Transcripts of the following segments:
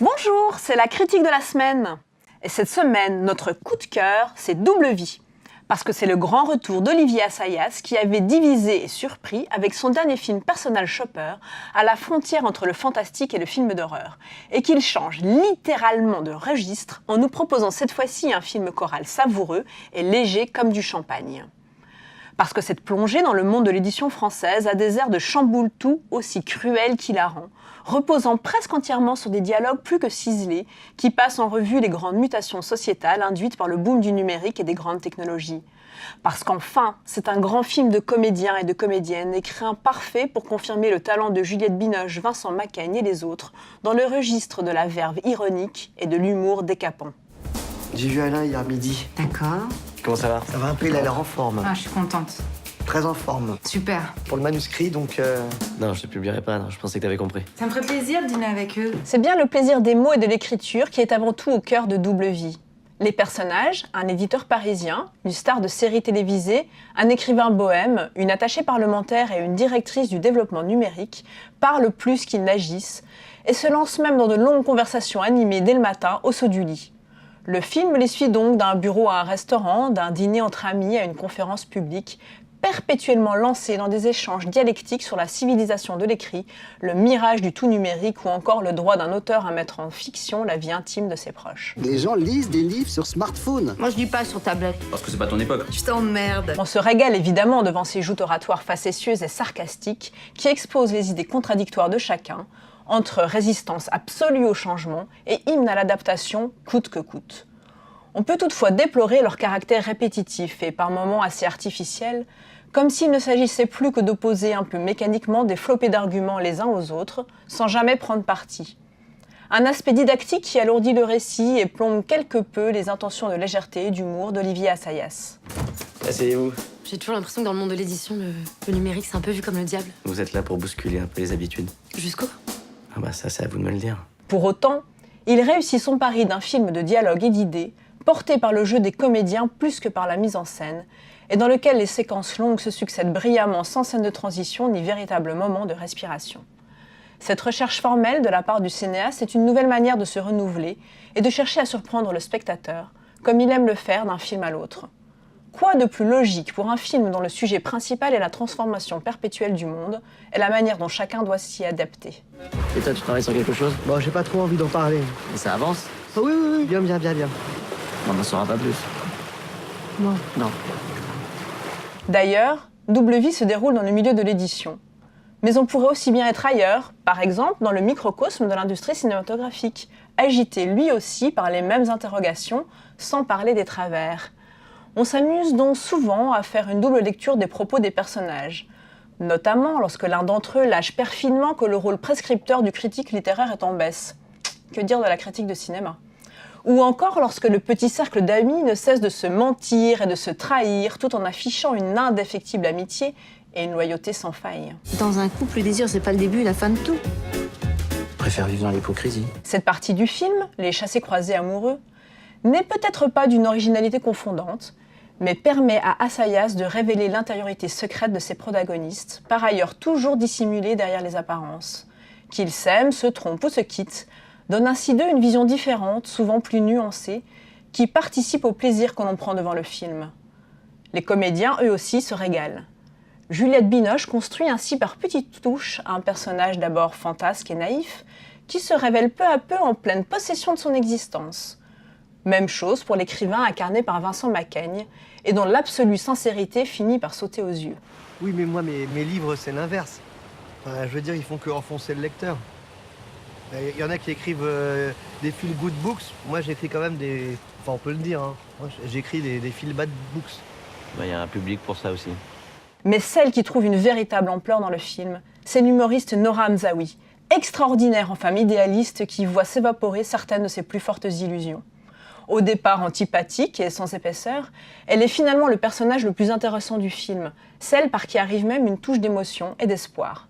Bonjour, c'est la critique de la semaine. Et cette semaine, notre coup de cœur, c'est Double Vie. Parce que c'est le grand retour d'Olivier Assayas qui avait divisé et surpris avec son dernier film Personal Shopper à la frontière entre le fantastique et le film d'horreur. Et qu'il change littéralement de registre en nous proposant cette fois-ci un film choral savoureux et léger comme du champagne. Parce que cette plongée dans le monde de l'édition française a des airs de chamboule-tout aussi cruel qu'hilarant, reposant presque entièrement sur des dialogues plus que ciselés qui passent en revue les grandes mutations sociétales induites par le boom du numérique et des grandes technologies. Parce qu'enfin, c'est un grand film de comédiens et de comédiennes, écrin parfait pour confirmer le talent de Juliette Binoche, Vincent Macaigne et les autres, dans le registre de la verve ironique et de l'humour décapant. J'ai vu Alain hier midi. D'accord. Comment ça va? Ça va un peu, il a l'air en forme. Ah, je suis contente. Très en forme. Super. Pour le manuscrit, donc... Non, je te publierai pas, non, je pensais que t'avais compris. Ça me ferait plaisir de dîner avec eux. C'est bien le plaisir des mots et de l'écriture qui est avant tout au cœur de Double Vie. Les personnages, un éditeur parisien, une star de séries télévisées, un écrivain bohème, une attachée parlementaire et une directrice du développement numérique, parlent plus qu'ils n'agissent et se lancent même dans de longues conversations animées dès le matin au saut du lit. Le film les suit donc d'un bureau à un restaurant, d'un dîner entre amis à une conférence publique, perpétuellement lancés dans des échanges dialectiques sur la civilisation de l'écrit, le mirage du tout numérique ou encore le droit d'un auteur à mettre en fiction la vie intime de ses proches. Les gens lisent des livres sur smartphone. Moi, je lis pas sur tablette. Parce que c'est pas ton époque. Je t'emmerde. On se régale évidemment devant ces joutes oratoires facétieuses et sarcastiques qui exposent les idées contradictoires de chacun, entre résistance absolue au changement et hymne à l'adaptation coûte que coûte. On peut toutefois déplorer leur caractère répétitif et par moments assez artificiel, comme s'il ne s'agissait plus que d'opposer un peu mécaniquement des flopées d'arguments les uns aux autres, sans jamais prendre parti. Un aspect didactique qui alourdit le récit et plombe quelque peu les intentions de légèreté et d'humour d'Olivier Assayas. Asseyez-vous. J'ai toujours l'impression que dans le monde de l'édition, le numérique, c'est un peu vu comme le diable. Vous êtes là pour bousculer un peu les habitudes. Jusqu'où? Ah bah ça, c'est à vous de me le dire. Pour autant, il réussit son pari d'un film de dialogue et d'idées, porté par le jeu des comédiens plus que par la mise en scène, et dans lequel les séquences longues se succèdent brillamment sans scène de transition ni véritable moment de respiration. Cette recherche formelle de la part du cinéaste est une nouvelle manière de se renouveler et de chercher à surprendre le spectateur, comme il aime le faire d'un film à l'autre. Quoi de plus logique pour un film dont le sujet principal est la transformation perpétuelle du monde et la manière dont chacun doit s'y adapter. Et toi, tu travailles sur quelque chose? Bon, j'ai pas trop envie d'en parler. Et ça avance? Ah oui, bien. On n'en saura pas plus. Non. D'ailleurs, Double Vie se déroule dans le milieu de l'édition. Mais on pourrait aussi bien être ailleurs, par exemple dans le microcosme de l'industrie cinématographique, agité lui aussi par les mêmes interrogations, sans parler des travers. On s'amuse donc souvent à faire une double lecture des propos des personnages, notamment lorsque l'un d'entre eux lâche perfidement que le rôle prescripteur du critique littéraire est en baisse. Que dire de la critique de cinéma? Ou encore lorsque le petit cercle d'amis ne cesse de se mentir et de se trahir tout en affichant une indéfectible amitié et une loyauté sans faille. Dans un couple, le désir, c'est pas le début et la fin de tout. Je préfère vivre dans l'hypocrisie. Cette partie du film, les chassés-croisés amoureux, n'est peut-être pas d'une originalité confondante, mais permet à Assayas de révéler l'intériorité secrète de ses protagonistes, par ailleurs toujours dissimulés derrière les apparences. Qu'ils s'aiment, se trompent ou se quittent, donne ainsi d'eux une vision différente, souvent plus nuancée, qui participe au plaisir que l'on prend devant le film. Les comédiens, eux aussi, se régalent. Juliette Binoche construit ainsi par petites touches un personnage d'abord fantasque et naïf, qui se révèle peu à peu en pleine possession de son existence. Même chose pour l'écrivain incarné par Vincent Macaigne, et dont l'absolue sincérité finit par sauter aux yeux. Oui, mais moi, mes livres, c'est l'inverse. Enfin, je veux dire, ils font que enfoncer le lecteur. Il y en a qui écrivent des feel-good books. Moi, j'écris quand même des... Enfin, on peut le dire, hein. Moi, j'écris des feel-bad books. Il y a un public pour ça aussi. Mais celle qui trouve une véritable ampleur dans le film, c'est l'humoriste Nora Hamzaoui, extraordinaire en femme idéaliste qui voit s'évaporer certaines de ses plus fortes illusions. Au départ antipathique et sans épaisseur, elle est finalement le personnage le plus intéressant du film, celle par qui arrive même une touche d'émotion et d'espoir.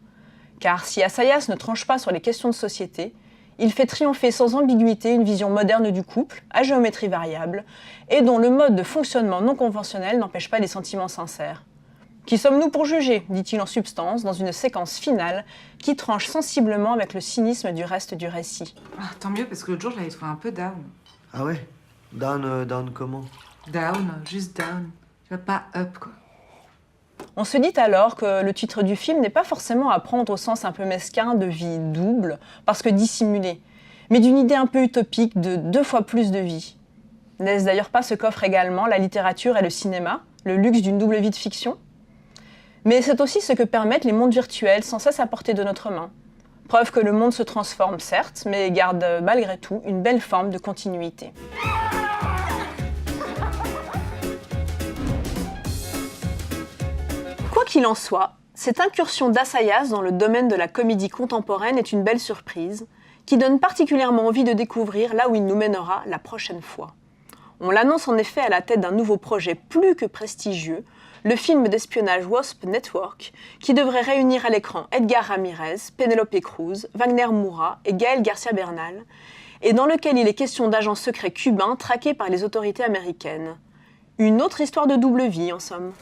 Car si Assayas ne tranche pas sur les questions de société, il fait triompher sans ambiguïté une vision moderne du couple, à géométrie variable, et dont le mode de fonctionnement non conventionnel n'empêche pas les sentiments sincères. Qui sommes-nous pour juger, dit-il en substance, dans une séquence finale qui tranche sensiblement avec le cynisme du reste du récit. Ah, tant mieux, parce que l'autre jour, je l'avais trouvé un peu down. Ah ouais? Down comment? Down, juste down. Tu vois, pas up, quoi. On se dit alors que le titre du film n'est pas forcément à prendre au sens un peu mesquin de vie double, parce que dissimulée, mais d'une idée un peu utopique de 2 fois plus de vie. N'est-ce d'ailleurs pas ce qu'offrent également la littérature et le cinéma, le luxe d'une double vie de fiction? Mais c'est aussi ce que permettent les mondes virtuels sans cesse à portée de notre main. Preuve que le monde se transforme certes, mais garde malgré tout une belle forme de continuité. Quoi qu'il en soit, cette incursion d'Assayas dans le domaine de la comédie contemporaine est une belle surprise, qui donne particulièrement envie de découvrir là où il nous mènera la prochaine fois. On l'annonce en effet à la tête d'un nouveau projet plus que prestigieux, le film d'espionnage Wasp Network, qui devrait réunir à l'écran Edgar Ramirez, Penélope Cruz, Wagner Moura et Gaël Garcia Bernal, et dans lequel il est question d'agents secrets cubains traqués par les autorités américaines. Une autre histoire de double vie, en somme.